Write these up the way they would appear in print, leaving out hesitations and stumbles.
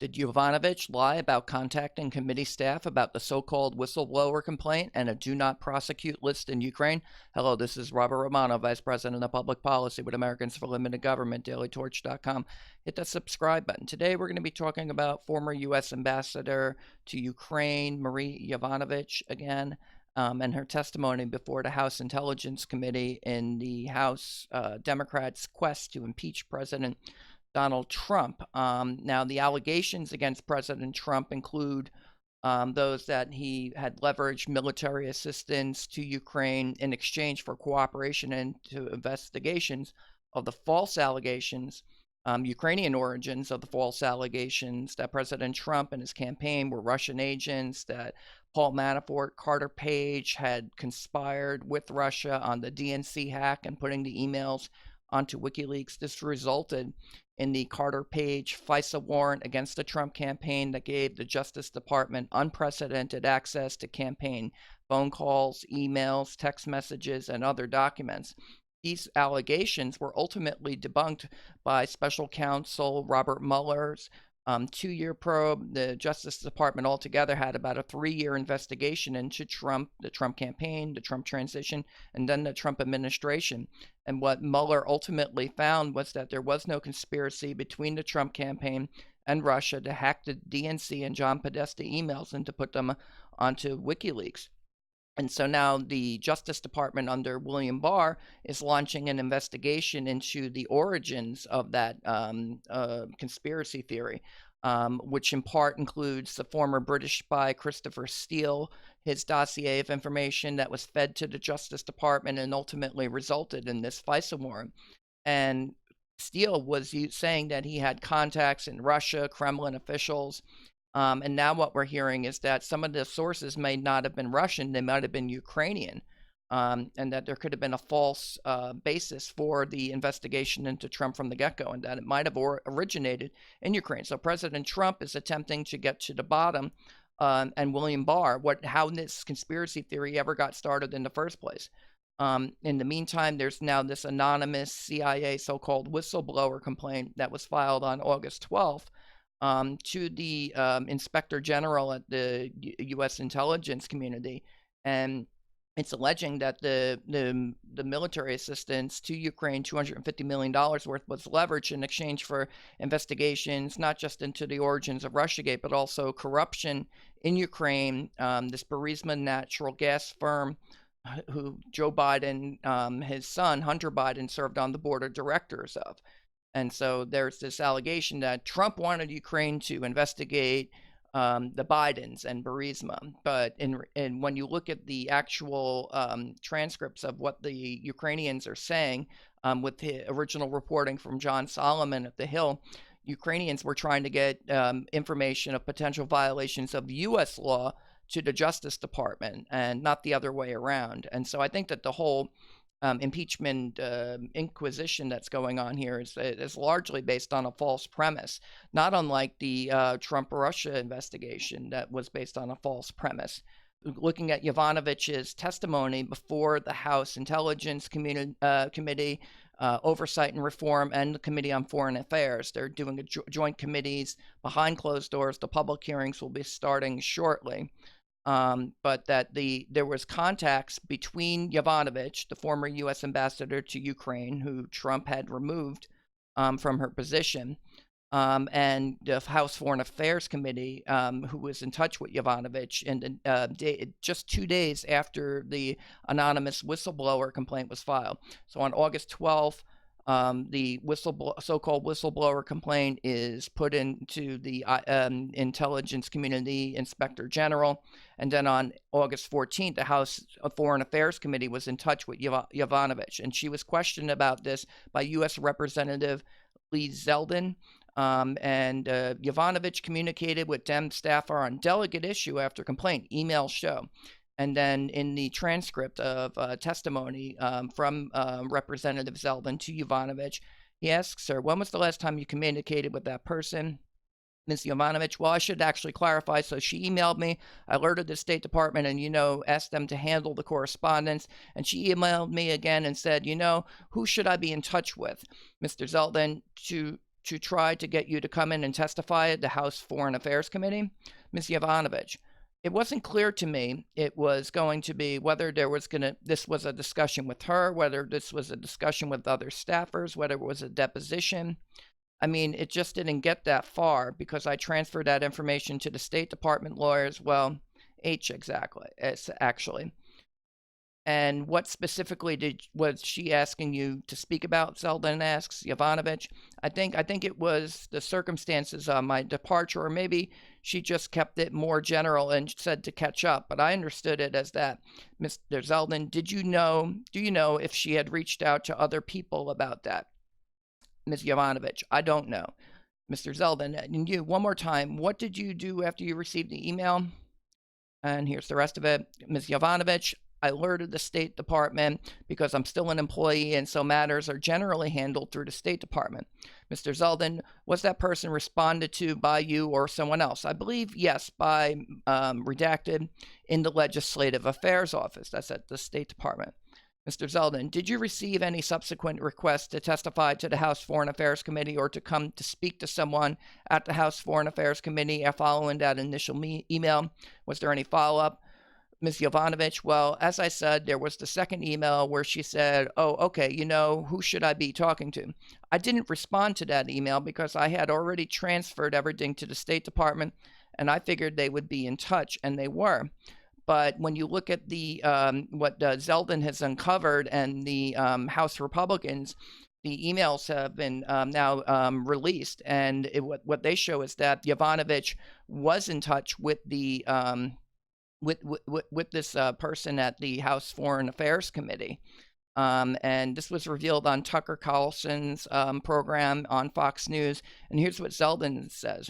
Did Yovanovitch lie about contacting committee staff about the so-called whistleblower complaint and a do-not-prosecute list in Ukraine? Hello, this is Robert Romano, Vice President of Public Policy with Americans for Limited Government, dailytorch.com. Hit the subscribe button. Today we're going to be talking about former U.S. Ambassador to Ukraine, Marie Yovanovitch, again, and her testimony before the House Intelligence Committee in the House Democrats' quest to impeach President Donald Trump. Now, the allegations against President Trump include those that he had leveraged military assistance to Ukraine in exchange for cooperation into investigations of the false allegations, Ukrainian origins of the false allegations that President Trump and his campaign were Russian agents, that Paul Manafort, Carter Page had conspired with Russia on the DNC hack and putting the emails onto WikiLeaks. This resulted in the Carter Page FISA warrant against the Trump campaign that gave the Justice Department unprecedented access to campaign phone calls, emails, text messages, and other documents. These allegations were ultimately debunked by Special Counsel Robert Mueller's two-year probe. The Justice Department altogether had about a 3-year investigation into Trump, the Trump campaign, the Trump transition, and then the Trump administration. And what Mueller ultimately found was that there was no conspiracy between the Trump campaign and Russia to hack the DNC and John Podesta emails and to put them onto WikiLeaks. And so now the Justice Department under William Barr is launching an investigation into the origins of that conspiracy theory, which in part includes the former British spy Christopher Steele, his dossier of information that was fed to the Justice Department and ultimately resulted in this FISA warrant. And Steele was saying that he had contacts in Russia, Kremlin officials. And now what we're hearing is that some of the sources may not have been Russian, they might have been Ukrainian, and that there could have been a false basis for the investigation into Trump from the get-go, and that it might have originated in Ukraine. So President Trump is attempting to get to the bottom, and William Barr, how this conspiracy theory ever got started in the first place. In the meantime, there's now this anonymous CIA so-called whistleblower complaint that was filed on August 12th. To the Inspector General at the U.S. intelligence community, and it's alleging that the military assistance to Ukraine, $250 million worth, was leveraged in exchange for investigations, not just into the origins of Russiagate, but also corruption in Ukraine. This Burisma natural gas firm, who Joe Biden, his son, Hunter Biden, served on the board of directors of. And so there's this allegation that Trump wanted Ukraine to investigate the Bidens and Burisma. But when you look at the actual transcripts of what the Ukrainians are saying, with the original reporting from John Solomon at The Hill, Ukrainians were trying to get information of potential violations of U.S. law to the Justice Department and not the other way around. And so I think that the whole impeachment inquisition that's going on here is largely based on a false premise, not unlike the Trump-Russia investigation that was based on a false premise. Looking at Yovanovitch's testimony before the House Intelligence Committee, Oversight and Reform, and the Committee on Foreign Affairs, they're doing joint committees behind closed doors. The public hearings will be starting shortly. But that there was contacts between Yovanovitch, the former U.S. ambassador to Ukraine, who Trump had removed from her position, and the House Foreign Affairs Committee, who was in touch with Yovanovitch, and just 2 days after the anonymous whistleblower complaint was filed. So on August 12th, the so-called whistleblower complaint is put into the Intelligence Community Inspector General. And then on August 14th, the House Foreign Affairs Committee was in touch with Yovanovitch, and she was questioned about this by U.S. Representative Lee Zeldin. And Yovanovitch communicated with Dem staffer on delegate issue after complaint, emails show. And then in the transcript of testimony from Representative Zeldin to Yovanovitch, he asks her, when was the last time you communicated with that person? Ms. Yovanovitch, well, I should actually clarify. So she emailed me. I alerted the State Department and, asked them to handle the correspondence. And she emailed me again and said, who should I be in touch with? Mr. Zeldin, to to try to get you to come in and testify at the House Foreign Affairs Committee. Ms. Yovanovitch, it wasn't clear to me it was going to be whether this was a discussion with her, whether this was a discussion with other staffers, whether it was a deposition. I mean, it just didn't get that far because I transferred that information to the State Department lawyers. Well, exactly. It's actually. And what specifically was she asking you to speak about? Zeldin asks Yovanovitch. I think it was the circumstances of my departure, or maybe she just kept it more general and said to catch up. But I understood it as that. Mr. Zeldin, do you know if she had reached out to other people about that? Ms. Yovanovitch, I don't know. Mr. Zeldin, and you, one more time, what did you do after you received the email? And here's the rest of it. Ms. Yovanovitch, I alerted the State Department because I'm still an employee, and so matters are generally handled through the State Department. Mr. Zeldin, was that person responded to by you or someone else? I believe, yes, by redacted in the Legislative Affairs Office. That's at the State Department. Mr. Zeldin, did you receive any subsequent requests to testify to the House Foreign Affairs Committee or to come to speak to someone at the House Foreign Affairs Committee following that initial email? Was there any follow-up? Ms. Yovanovitch, well, as I said, there was the second email where she said, oh, okay, who should I be talking to? I didn't respond to that email because I had already transferred everything to the State Department, and I figured they would be in touch, and they were. But when you look at the what Zeldin has uncovered and the House Republicans, the emails have been now released, and what they show is that Yovanovitch was in touch with the with this person at the House Foreign Affairs Committee. And this was revealed on Tucker Carlson's program on Fox News. And here's what Zeldin says.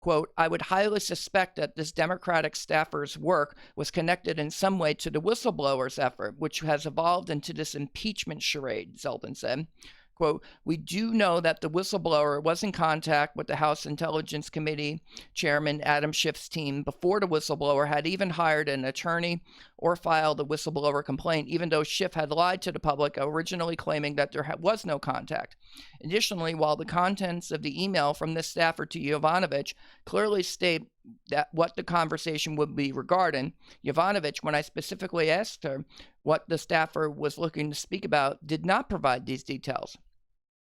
Quote, I would highly suspect that this Democratic staffer's work was connected in some way to the whistleblower's effort, which has evolved into this impeachment charade, Zeldin said. Quote, we do know that the whistleblower was in contact with the House Intelligence Committee Chairman Adam Schiff's team before the whistleblower had even hired an attorney or filed a whistleblower complaint, even though Schiff had lied to the public, originally claiming that there was no contact. Additionally, while the contents of the email from this staffer to Yovanovitch clearly state that what the conversation would be regarding, Yovanovitch, when I specifically asked her what the staffer was looking to speak about, did not provide these details.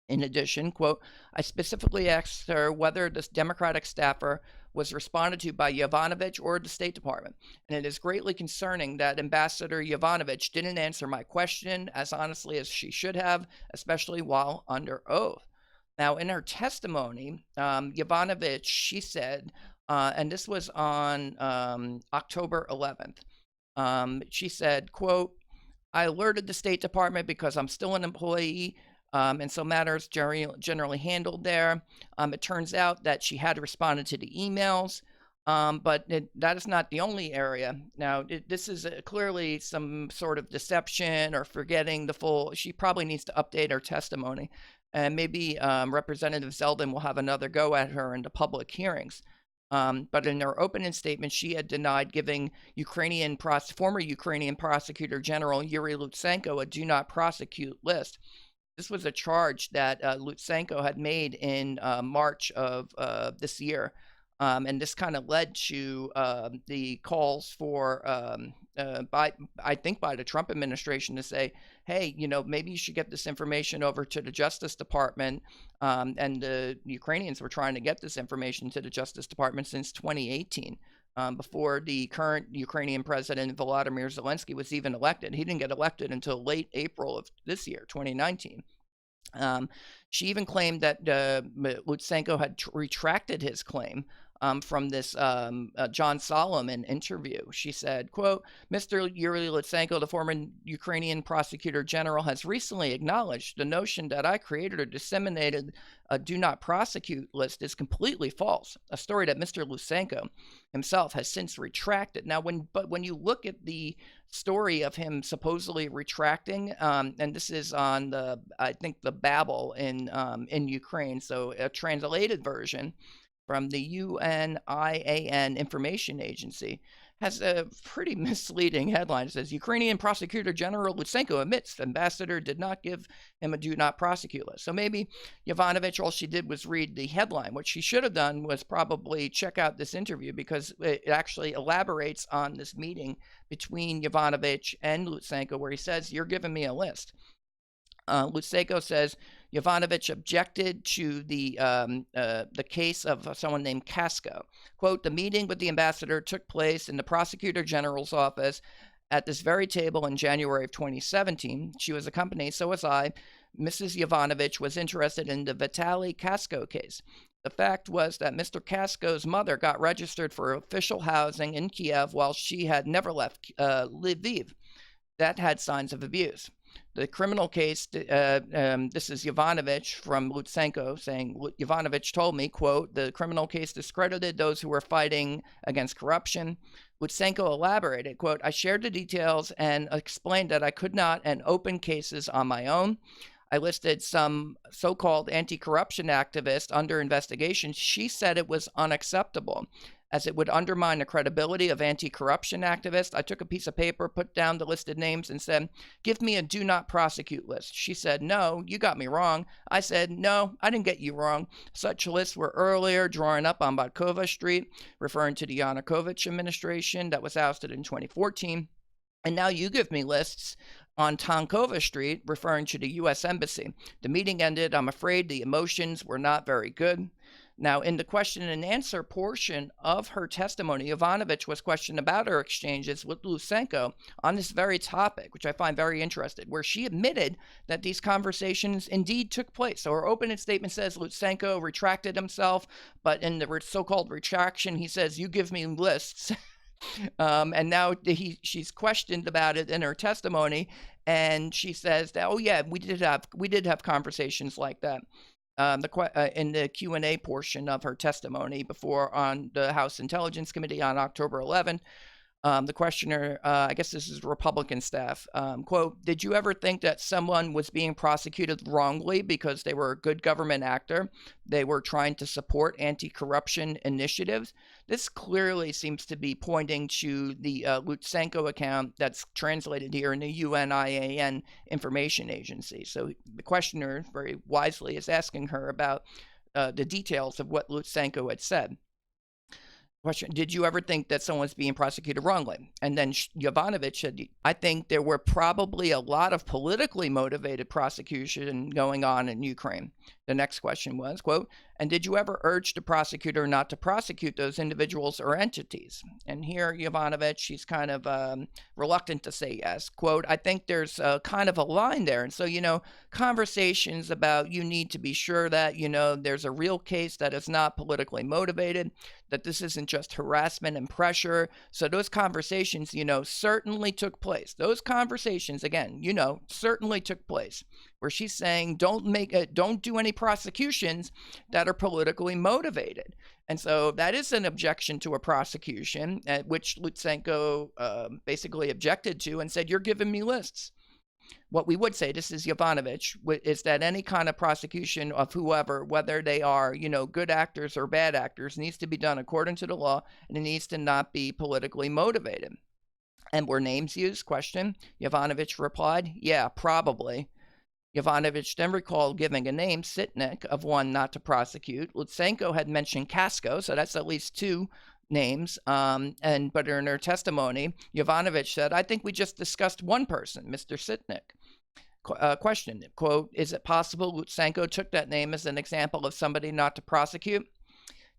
In addition, quote, I specifically asked her whether this Democratic staffer was responded to by Yovanovitch or the State Department, and it is greatly concerning that Ambassador Yovanovitch didn't answer my question as honestly as she should have, especially while under oath. Now, in her testimony, Yovanovitch, she said, and this was on October 11th, she said, quote, I alerted the State Department because I'm still an employee, and so matters generally handled there. It turns out that she had responded to the emails, but that is not the only area. Now, this is clearly some sort of deception or forgetting the full. She probably needs to update her testimony, and maybe Representative Zeldin will have another go at her in the public hearings. But in her opening statement, she had denied giving former Ukrainian Prosecutor General Yuri Lutsenko a do-not-prosecute list. This was a charge that Lutsenko had made in March of this year. And this kind of led to the calls for, by the Trump administration to say, hey, maybe you should get this information over to the Justice Department. And the Ukrainians were trying to get this information to the Justice Department since 2018. Before the current Ukrainian president, Volodymyr Zelensky, was even elected. He didn't get elected until late April of this year, 2019. She even claimed that Lutsenko had retracted his claim from this John Solomon interview. She said, quote, Mr. Yuri Lutsenko, the former Ukrainian prosecutor general, has recently acknowledged the notion that I created or disseminated a do-not-prosecute list is completely false, a story that Mr. Lutsenko himself has since retracted. Now, when you look at the story of him supposedly retracting, and this is on I think the Babel in Ukraine, so a translated version, from the UNIAN Information Agency has a pretty misleading headline. It says, Ukrainian Prosecutor General Lutsenko admits ambassador did not give him a do not prosecute list. So maybe Yovanovitch, all she did was read the headline. What she should have done was probably check out this interview, because it actually elaborates on this meeting between Yovanovitch and Lutsenko, where he says, you're giving me a list. Lutsenko says Yovanovitch objected to the case of someone named Casco. Quote, the meeting with the ambassador took place in the prosecutor general's office at this very table in January of 2017. She was accompanied, so was I. Mrs. Yovanovitch was interested in the Vitaly Casco case. The fact was that Mr. Casco's mother got registered for official housing in Kiev while she had never left Lviv. That had signs of abuse. The criminal case, this is Yovanovitch from Lutsenko saying, Yovanovitch told me, quote, the criminal case discredited those who were fighting against corruption. Lutsenko elaborated, quote, I shared the details and explained that I could not and open cases on my own. I listed some so-called anti-corruption activists under investigation. She said it was unacceptable, as it would undermine the credibility of anti-corruption activists. I took a piece of paper, put down the listed names, and said, give me a do not prosecute list. She said, no, you got me wrong. I said, no, I didn't get you wrong. Such lists were earlier drawn up on Batkova Street, referring to the Yanukovych administration that was ousted in 2014. And now you give me lists on Tankova Street, referring to the U.S. Embassy. The meeting ended. I'm afraid the emotions were not very good. Now, in the question and answer portion of her testimony, Yovanovitch was questioned about her exchanges with Lutsenko on this very topic, which I find very interesting, where she admitted that these conversations indeed took place. So her opening statement says Lutsenko retracted himself, but in the so-called retraction, he says, you give me lists. And now she's questioned about it in her testimony, and she says that, oh yeah, we did have conversations like that. In the Q&A portion of her testimony before on the House Intelligence Committee on October 11th, the questioner, I guess this is Republican staff, quote, did you ever think that someone was being prosecuted wrongly because they were a good government actor? They were trying to support anti-corruption initiatives? This clearly seems to be pointing to the Lutsenko account that's translated here in the UNIAN Information Agency. So the questioner very wisely is asking her about the details of what Lutsenko had said. Question, did you ever think that someone's being prosecuted wrongly? And then Yovanovitch said, I think there were probably a lot of politically motivated prosecution going on in Ukraine. The next question was, quote, and did you ever urge the prosecutor not to prosecute those individuals or entities? And here, Yovanovitch, she's kind of reluctant to say yes. Quote, I think there's kind of a line there. And so, conversations about you need to be sure that, there's a real case that is not politically motivated, that this isn't just harassment and pressure. So those conversations, certainly took place. Those conversations, again, certainly took place, where she's saying don't do any prosecutions that are politically motivated. And so that is an objection to a prosecution, which Lutsenko basically objected to and said, you're giving me lists. What we would say, this is Yovanovitch, is that any kind of prosecution of whoever, whether they are, good actors or bad actors, needs to be done according to the law, and it needs to not be politically motivated. And were names used? Question. Yovanovitch replied, yeah, probably. Yovanovitch then recalled giving a name, Sitnik, of one not to prosecute. Lutsenko had mentioned Casco, so that's at least two names. But in her testimony, Yovanovitch said, I think we just discussed one person, Mr. Sitnik. Question, quote, is it possible Lutsenko took that name as an example of somebody not to prosecute?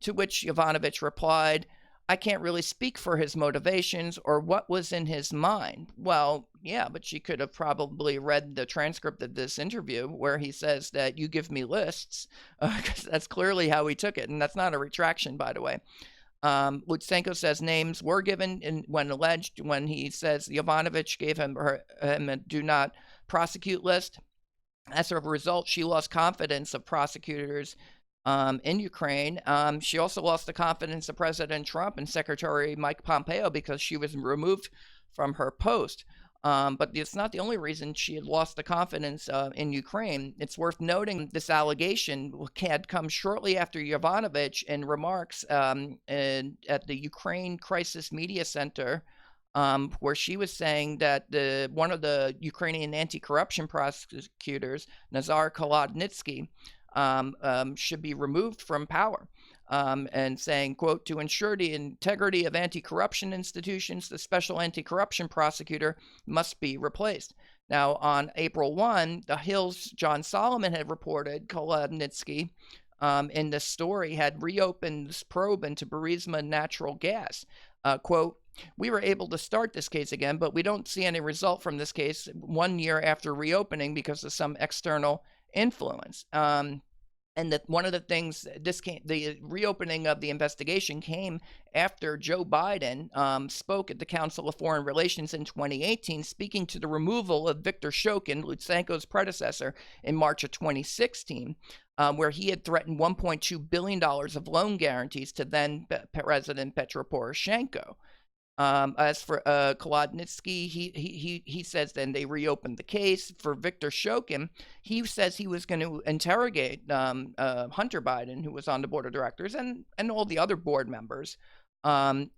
To which Yovanovitch replied, I can't really speak for his motivations or what was in his mind. Well, yeah, but she could have probably read the transcript of this interview where he says that you give me lists, because that's clearly how he took it, and that's not a retraction, by the way. Lutsenko says names were given when alleged, when he says Yovanovitch gave him a do not prosecute list. As a result, she lost confidence of prosecutors in Ukraine. She also lost the confidence of President Trump and Secretary Mike Pompeo because she was removed from her post. But it's not the only reason she had lost the confidence in Ukraine. It's worth noting this allegation had come shortly after Yovanovitch in remarks at the Ukraine Crisis Media Center, where she was saying that one of the Ukrainian anti-corruption prosecutors, Nazar Kolodnitsky, should be removed from power. And saying, quote, to ensure the integrity of anti-corruption institutions, the special anti-corruption prosecutor must be replaced. Now, on April 1, The Hill's John Solomon had reported Kolodnitsky in the story had reopened this probe into Burisma natural gas. Quote, we were able to start this case again, but we don't see any result from this case 1 year after reopening because of some external influence. And that one of the things, the reopening of the investigation came after Joe Biden spoke at the Council of Foreign Relations in 2018, speaking to the removal of Viktor Shokin, Lutsenko's predecessor, in March of 2016, where he had threatened $1.2 billion of loan guarantees to then President Petro Poroshenko. As for Kolodnitsky, he says then they reopened the case. For Viktor Shokin, he says he was going to interrogate Hunter Biden, who was on the board of directors, and all the other board members. And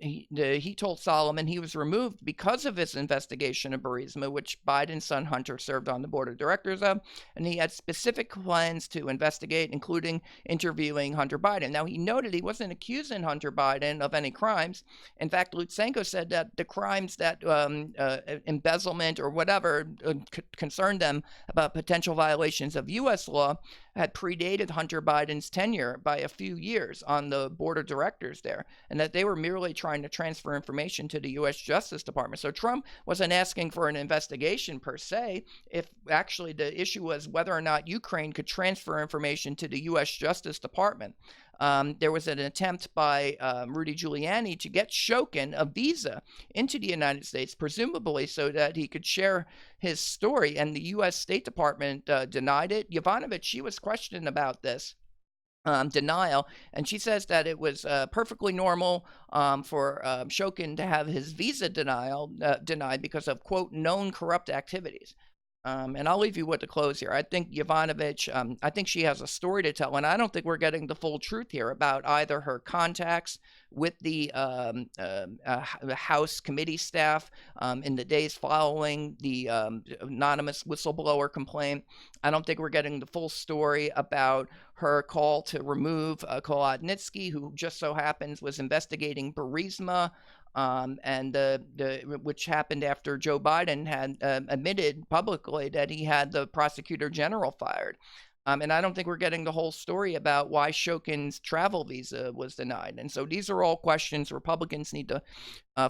he told Solomon he was removed because of his investigation of Burisma, which Biden's son Hunter served on the board of directors of, and he had specific plans to investigate, including interviewing Hunter Biden. Now, he noted he wasn't accusing Hunter Biden of any crimes. In fact, Lutsenko said that the crimes that embezzlement or whatever concerned them about potential violations of U.S. law had predated Hunter Biden's tenure by a few years on the board of directors there, and that they were merely trying to transfer information to the U.S. Justice Department. So Trump wasn't asking for an investigation per se, if actually the issue was whether or not Ukraine could transfer information to the U.S. Justice Department. There was an attempt by Rudy Giuliani to get Shokin a visa into the United States, presumably so that he could share his story, and the U.S. State Department denied it. Yovanovitch, she was questioned about this denial, and she says that it was perfectly normal for Shokin to have his visa denied because of, quote, known corrupt activities. And I'll leave you with the close here. I think Yovanovitch, I think she has a story to tell, and I don't think we're getting the full truth here about either her contacts with the House committee staff in the days following the anonymous whistleblower complaint. I don't think we're getting the full story about her call to remove Kolodnitsky, who just so happens was investigating Burisma, and which happened after Joe Biden had admitted publicly that he had the prosecutor general fired. And I don't think we're getting the whole story about why Shokin's travel visa was denied. And so these are all questions Republicans need to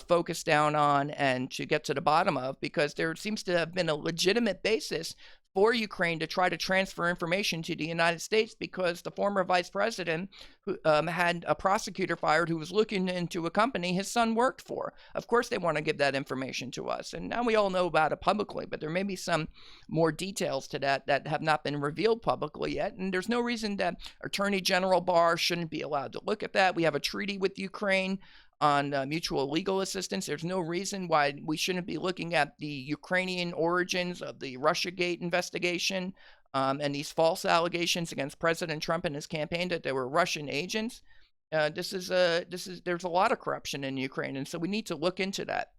focus down on and to get to the bottom of, because there seems to have been a legitimate basis for Ukraine to try to transfer information to the United States, because the former vice president who, had a prosecutor fired who was looking into a company his son worked for. Of course they want to give that information to us, and now we all know about it publicly, but there may be some more details to that have not been revealed publicly yet, and there's no reason that Attorney General Barr shouldn't be allowed to look at that. We have a treaty with Ukraine on mutual legal assistance. There's no reason why we shouldn't be looking at the Ukrainian origins of the Russiagate investigation and these false allegations against President Trump and his campaign that they were Russian agents. There's a lot of corruption in Ukraine, and so we need to look into that.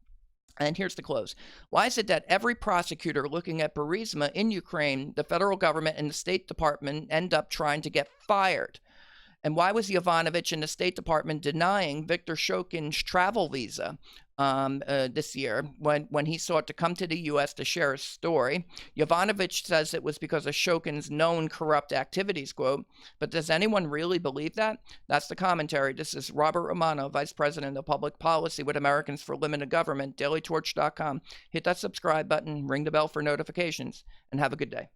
And here's the close. Why is it that every prosecutor looking at Burisma in Ukraine, the federal government and the State Department end up trying to get fired? And why was Yovanovitch in the State Department denying Viktor Shokin's travel visa this year when he sought to come to the U.S. to share his story? Yovanovitch says it was because of Shokin's known corrupt activities, quote. But does anyone really believe that? That's the commentary. This is Robert Romano, Vice President of Public Policy with Americans for Limited Government, dailytorch.com. Hit that subscribe button, ring the bell for notifications, and have a good day.